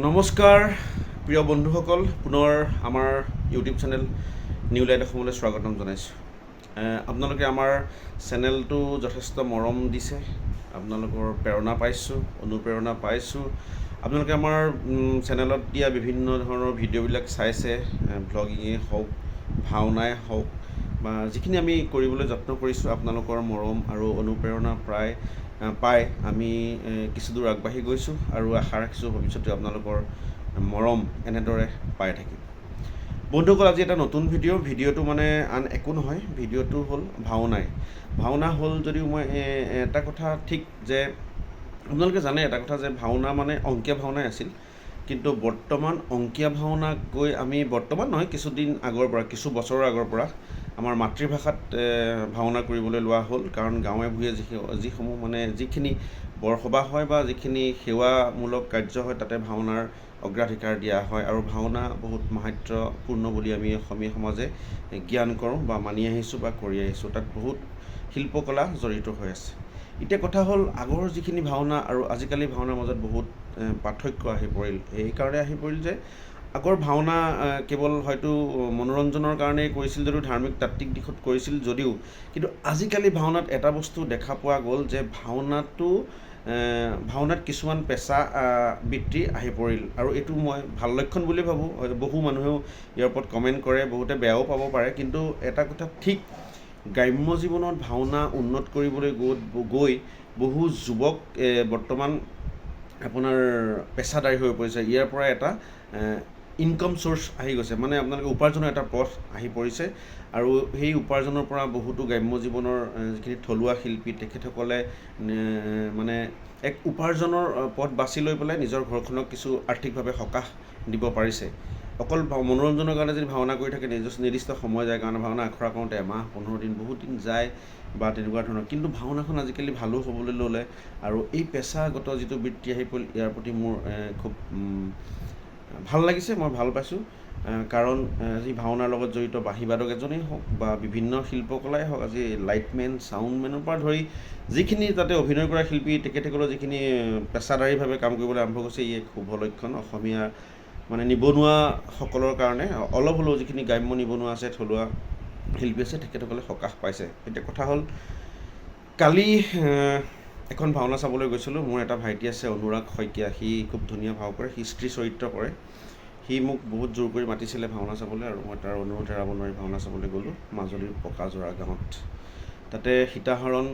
নমস্কাৰ প্ৰিয় বন্ধুসকল, পুনৰ আমাৰ ইউটিউব চেনেল নিউ লাইট অসমলৈ স্বাগতম জনাইছোঁ। আপোনালোকে আমাৰ চেনেলটো যথেষ্ট মৰম দিছে, আপোনালোকৰ প্ৰেৰণা পাইছোঁ, অনুপ্ৰেৰণা পাইছোঁ। আপোনালোকে আমাৰ চেনেলত দিয়া বিভিন্ন ধৰণৰ ভিডিঅ'বিলাক চাইছে, ভ্লগিঙেই হওক, ভাওনাই হওক বা যিখিনি আমি কৰিবলৈ যত্ন কৰিছোঁ, আপোনালোকৰ মৰম আৰু অনুপ্ৰেৰণা পাই আমি কিছু দূৰ আগবাঢ়ি গৈছোঁ আৰু আশা ৰাখিছোঁ ভৱিষ্যতে আপোনালোকৰ মৰম এনেদৰে পাই থাকিম। বন্ধুসকল, আজি এটা নতুন ভিডিঅ'টো মানে আন একো নহয়, ভিডিঅ'টো হ'ল ভাওনা হ'ল যদিও মই এটা কথা ঠিক যে আপোনালোকে জানে এটা কথা যে ভাওনা মানে অংকীয়া ভাওনাই আছিল, কিন্তু বৰ্তমান অংকীয়া ভাওনাক গৈ আমি বৰ্তমান নহয় কিছুদিন আগৰ পৰা, কিছু বছৰৰ আগৰ পৰা আমাৰ মাতৃভাষাত ভাওনা কৰিবলৈ লোৱা হ'ল। কাৰণ গাঁৱে ভূঞে যিসমূহ মানে যিখিনি বৰসবাহ হয় বা যিখিনি সেৱামূলক কাৰ্য হয় তাতে ভাওনাৰ অগ্ৰাধিকাৰ দিয়া হয় আৰু ভাওনা বহুত মাহাত্ম্যপূৰ্ণ বুলি আমি অসমীয়া সমাজে জ্ঞান কৰোঁ বা মানি আহিছোঁ বা কৰি আহিছোঁ। তাত বহুত শিল্পকলা জড়িত হৈ আছে। এতিয়া কথা হ'ল আগৰ যিখিনি ভাওনা আৰু আজিকালি ভাওনাৰ মাজত বহুত পাৰ্থক্য আহি পৰিল। এইকাৰণে আহি পৰিল যে আগৰ ভাওনা কেৱল হয়তো মনোৰঞ্জনৰ কাৰণেই কৰিছিল যদিও, ধাৰ্মিক তাত্ত্বিক দিশত কৰিছিল যদিও, কিন্তু আজিকালি ভাওনাত এটা বস্তু দেখা পোৱা গ'ল যে ভাওনাত কিছুমান পেচা বৃত্তি আহি পৰিল আৰু এইটো মই ভাল লক্ষণ বুলি ভাবোঁ। বহু মানুহেও ইয়াৰ ওপৰত কমেণ্ট কৰে, বহুতে বেয়াও পাব পাৰে, কিন্তু এটা কথা ঠিক, গ্ৰাম্য জীৱনত ভাওনা উন্নত কৰিবলৈ গৈ বহু যুৱক বৰ্তমান আপোনাৰ পেচাদাৰী হৈ পৰিছে। ইয়াৰ পৰা এটা ইনকাম চ'ৰ্চ আহি গৈছে, মানে আপোনালোকে উপাৰ্জনৰ এটা পথ আহি পৰিছে আৰু সেই উপাৰ্জনৰ পৰা বহুতো গ্ৰাম্য জীৱনৰ যিখিনি থলুৱা শিল্পী তেখেতসকলে মানে এক উপাৰ্জনৰ পথ বাছি লৈ পেলাই নিজৰ ঘৰখনক কিছু আৰ্থিকভাৱে সকাহ দিব পাৰিছে। অকল মনোৰঞ্জনৰ কাৰণে যদি ভাওনা কৰি থাকে, নিৰ্দিষ্ট সময় যায়, কাৰণে ভাওনা আখৰা কৰোঁতে এমাহ 15 দিন বহুত দিন যায় বা তেনেকুৱা ধৰণৰ, কিন্তু ভাওনাখন আজিকালি ভালো হ'বলৈ ল'লে আৰু এই পেচাগত যিটো বৃত্তি আহি পৰিল, ইয়াৰ প্ৰতি মোৰ খুব ভাল লাগিছে, মই ভাল পাইছোঁ। কাৰণ আজি ভাওনাৰ লগত জড়িত বাঁহীবাদক এজনেই হওক বা বিভিন্ন শিল্পকলাই হওক, আজি লাইটমেন, চাউণ্ডমেনৰ পৰা ধৰি যিখিনি তাতে অভিনয় কৰা শিল্পী তেখেতসকলৰ যিখিনি পেচাদাৰীভাৱে কাম কৰিবলৈ আৰম্ভ কৰিছে, ই এক শুভ লক্ষণ। অসমীয়া মানে নিবনুৱাসকলৰ কাৰণে অলপ হ'লেও যিখিনি গ্ৰাম্য নিবনুৱা আছে, থলুৱা শিল্পী আছে, তেখেতসকলে সকাহ পাইছে। এতিয়া কথা হ'ল, কালি এখন ভাওনা চাবলৈ গৈছিলোঁ। মোৰ এটা ভাইটি আছে অনুৰাগ শইকীয়া, সি খুব ধুনীয়া ভাও কৰে, সি স্ত্ৰী চৰিত্ৰ কৰে। সি মোক বহুত জোৰ কৰি মাতিছিলে ভাওনা চাবলৈ আৰু মই তাৰ অনুৰোধ এৰাব নোৱাৰি ভাওনা চাবলৈ গ'লোঁ মাজুলীৰ পকাজৰা গাঁৱত। তাতে সীতা হৰণ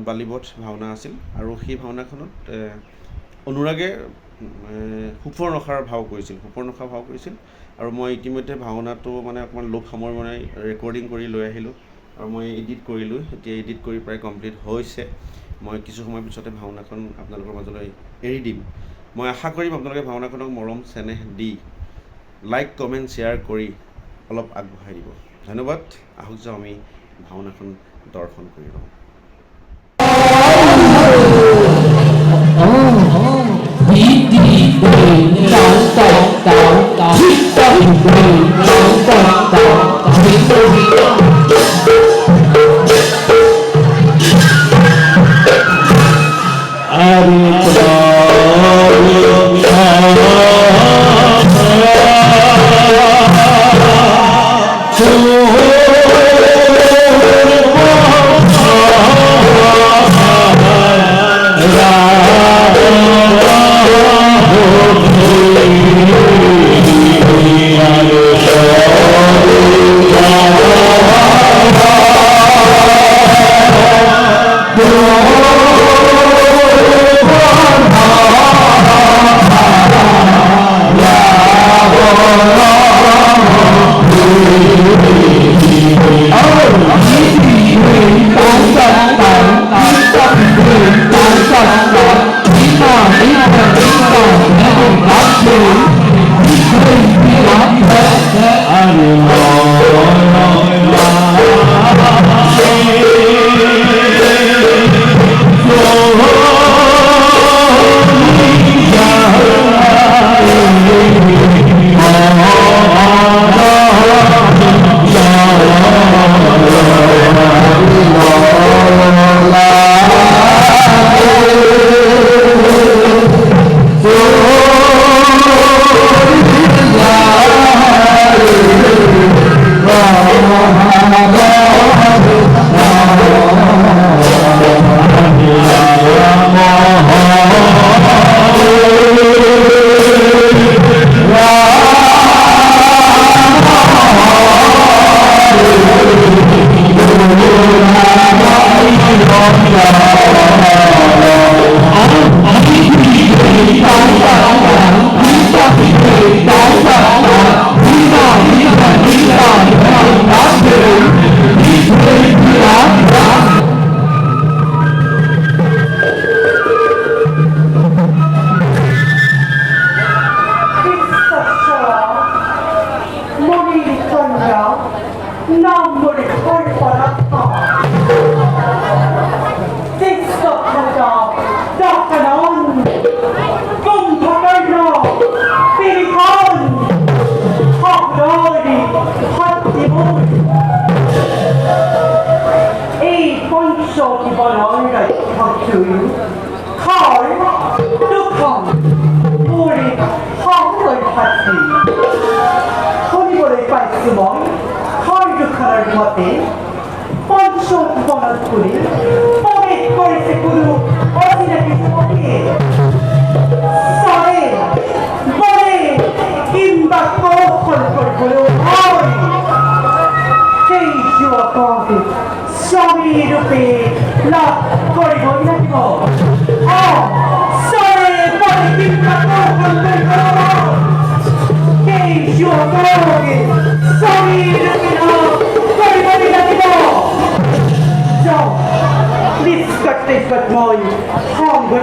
বালিবধ ভাওনা আছিল আৰু সেই ভাওনাখনত অনুৰাগে সুপৰ্ণখা ভাও কৰিছিল আৰু মই ইতিমধ্যে ভাওনাটো মানে অকণমান লোভ সামৰি মানে ৰেকৰ্ডিং কৰি লৈ আহিলোঁ আৰু মই এডিট কৰিলোঁ। এতিয়া এডিট কৰি প্ৰায় কমপ্লিট হৈছে। মই কিছু সময়ৰ পিছতে ভাওনাখন আপোনালোকৰ মাজলৈ এৰি দিম। মই আশা কৰিম আপোনালোকে ভাওনাখনক মৰম চেনেহ দি লাইক, কমেণ্ট, শ্বেয়াৰ কৰি অলপ আগবঢ়াই দিব। ধন্যবাদ। আহক যাওঁ আমি ভাওনাখন দৰ্শন কৰি লওঁ। রূপে লাভ করিব লাগিব সরে বলে কিংবা কল্পন করব এই যুগকে সরি রূপে লাভ করিব লাগিব যাও নিষ্কট মই সঙ্গে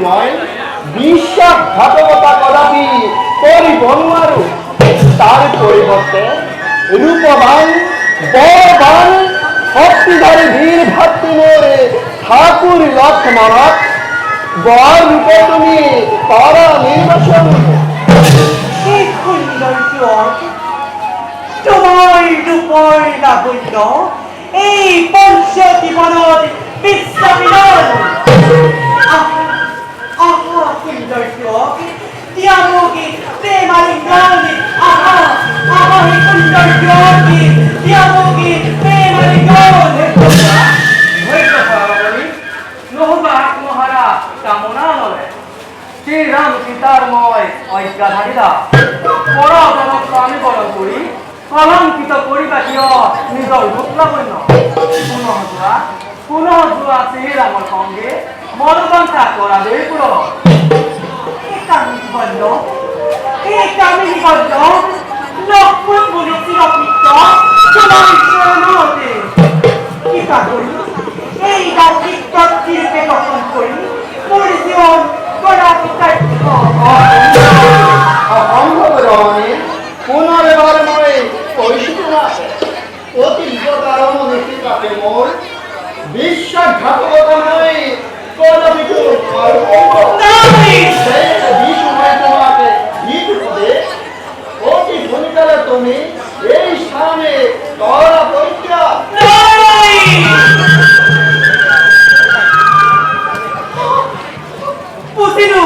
হয় বিশ্বাসঘাতকতা কদাপি কৰিব নোৱাৰো তাৰ পৰিৱৰ্তে ৰূপবান বলবান শক্তিধাৰী বীৰ ভাতৃ মোৰ ঠাকুৰ লক্ষ্মণক বৰ ৰূপে তুমি কৰা নিৰ্বাচন এই সৌন্দৰ্য তোমাৰ ৰূপৰ লাবণ্য এই পঞ্চ জীৱনত বিশ্ববিনয় aha সৌন্দৰ্য ত্যাগী প্ৰেমালিংগনি aha এই সৌন্দৰ্য ত্যাগী প্ৰেমালিংগনি যা বড় জনক আমি বড় করি কলঙ্কিত করিবা কিয় নিজৰ ৰূপ লাবণ্য পুনঃ যোৱা শ্ৰীৰামৰ সঙ্গে মনোবাঞ্ছা কৰা দেপুৰ এই কামিনী বন্ধ লক্ষ্মণ বুলি চিৰপিত্ত তোমাৰ ঈশ্বৰতে কিবা কৰি এই ৰাজীক্ষত শিল্পে গঠন কৰি মোৰ জীৱন কৰা পুনৰ এবাৰ মই কৈছোঁ অতি বিপদাৰম নীতি কাপে মোৰ বিশ্বাসঘাতকতা মই কদাপিতো তোমাকে অতি সোনকালে তুমি এই স্থানে ধরা পৰীক্ষা বুঝিলো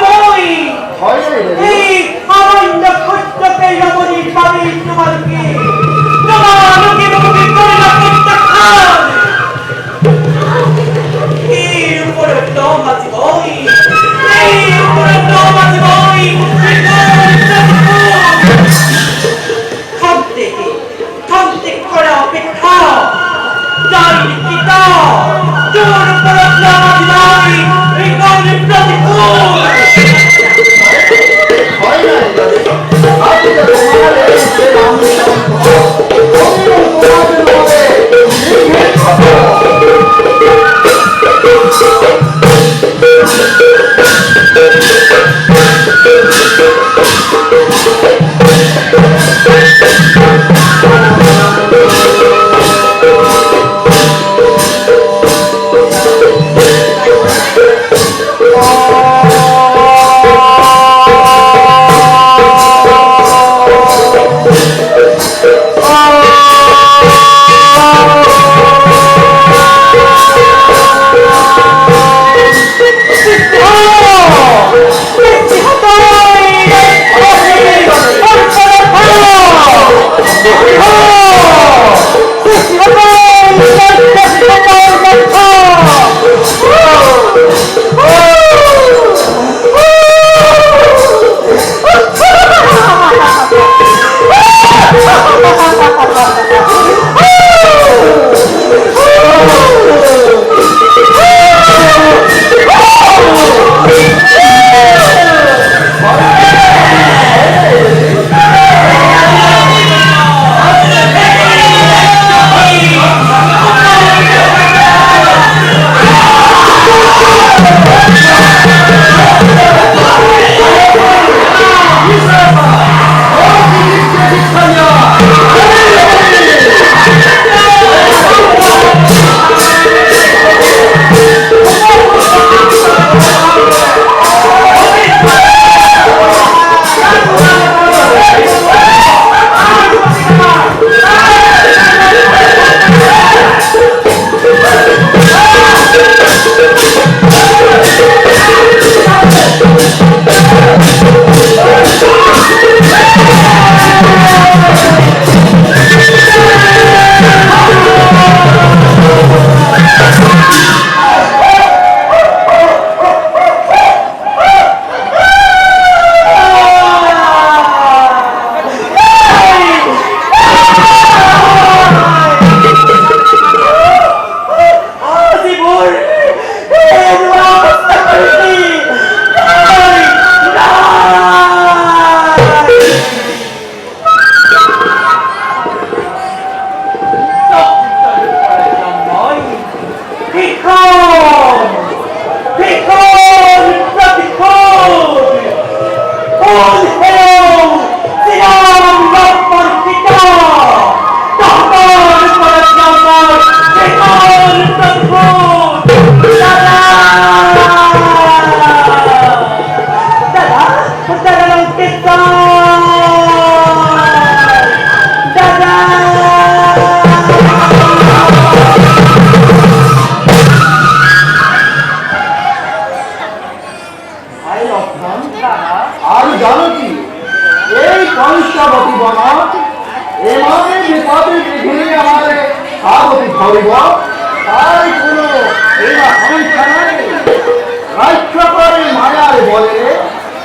মই এই সামান্য ক্ষুদ্রকে রমণীর পাবি তোমাকে মুখে করিল প্রত্যাখ্যান এর উপরে দম আছে বই এর উপরে দম আছে বই থামতে করা অপেক্ষা যাই নিকিতা তোর উপরে দম আছে বই এই গণের প্রতিকূল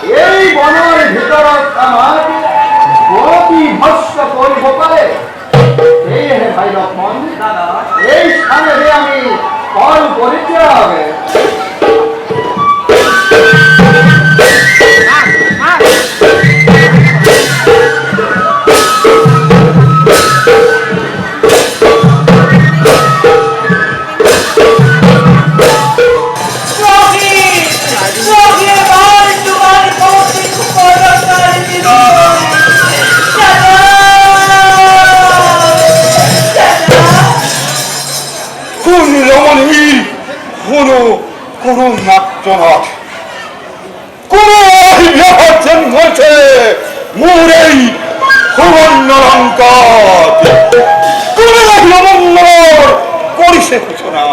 এই বনৰ ভিতৰত আমাক গতি ভস্ম কৰিব পাৰে। সেয়েহে ভাই লক্ষ্মণ, এই স্থানেৰে আমি কল পৰিত্যাগ কোনো নাট্যনাথ কোনো অভিভাবন হয়েছে মোর এই সুবর্ণ লঙ্কার কোনো লবঙ্গর করিছে সূচনা।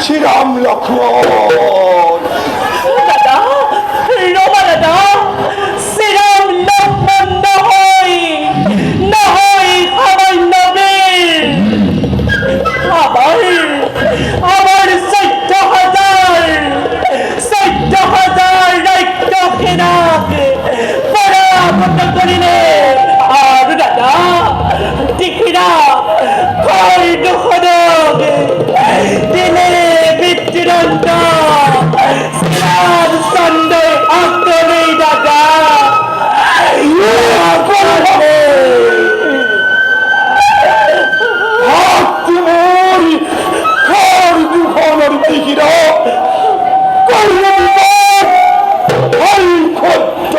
শ্রীরাম লক্ষ্মণ দাদা রমা দাদা শ্রীরাম লক্ষ্মণ নহয় আমার নবীর আমার 14,000 রাজ্য সেনাক পরাভূত করিলে আর দাদা দেখিরা কর দুঃখদক দিলে বিচিরন্ত শ্রীরাম সন্দেহ আক্রমে দাদা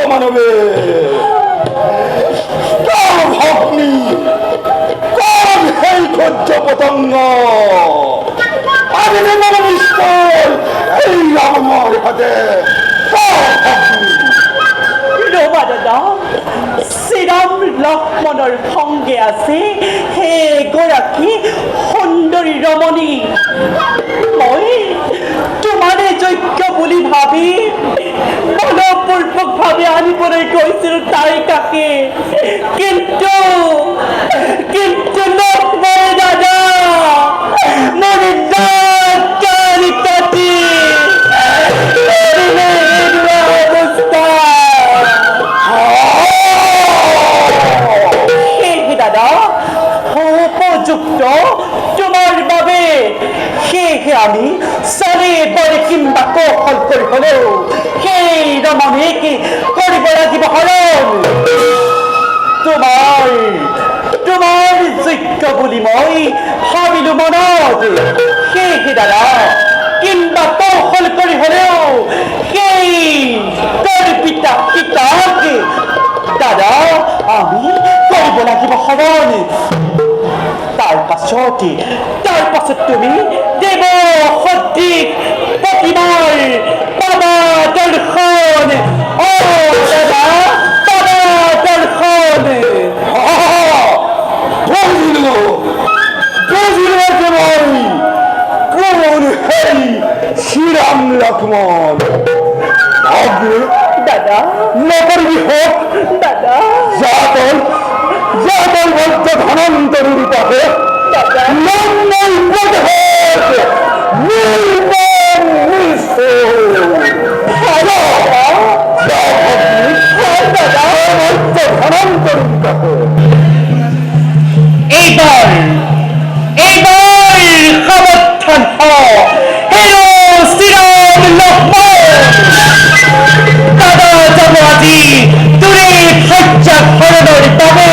মানবে ভগ্নি কর হেই খোজ্জ পতঙ্গ আগে নিশ্চয় এই রামর হাতে রমা দাদা শ্রীরাম লক্ষ্মণৰ সঙ্গে আছে হে গৰাকী সুন্দৰী ৰমণী মই তোমাৰে যোগ্য বুলি ভাবি মনোপূৰ্বকভাৱে আনিবলৈ গৈছিলো তাই কাকে কিন্তু লক্ষ্মণ দাদা মোৰ ডাক্তাৰী কাটি অৱস্থা দাদা উপযুক্ত তোমাৰ বাবে সেয়েহে আমি চাৰি বৰে কিম্বা কৌশল কৰি হলেও সেই ৰমণীক কৰিব লাগিব হৰণ তোমাৰ যোগ্য বুলি মই ভাবিলো মনত সেয়েহে দাদা কিম্বা কৌশল কৰি হলেও সেই তোৰ পিতা পিতাক দাদা আমি কৰিব লাগিব হৰণ তাৰ পাছত তুমি দেৱ সদৃশ প্ৰতিমাৰ পাবা দৰ্শন অ দাদা পাবা দৰ্শন শ্রীরাম লক্ষ্মণ দাদা নগরী হোক দাদা যাতন ভক্ত ধনন্তরীর পাশে দাদা মঙ্গল পদ হোক নির্মম ধনন্তরীর পাশে এইবার সাবধান হেরো শ্রীরাম লক্ষ্মণ দাদা যাব আজি দূরে সজ্জা ধরনের পাবে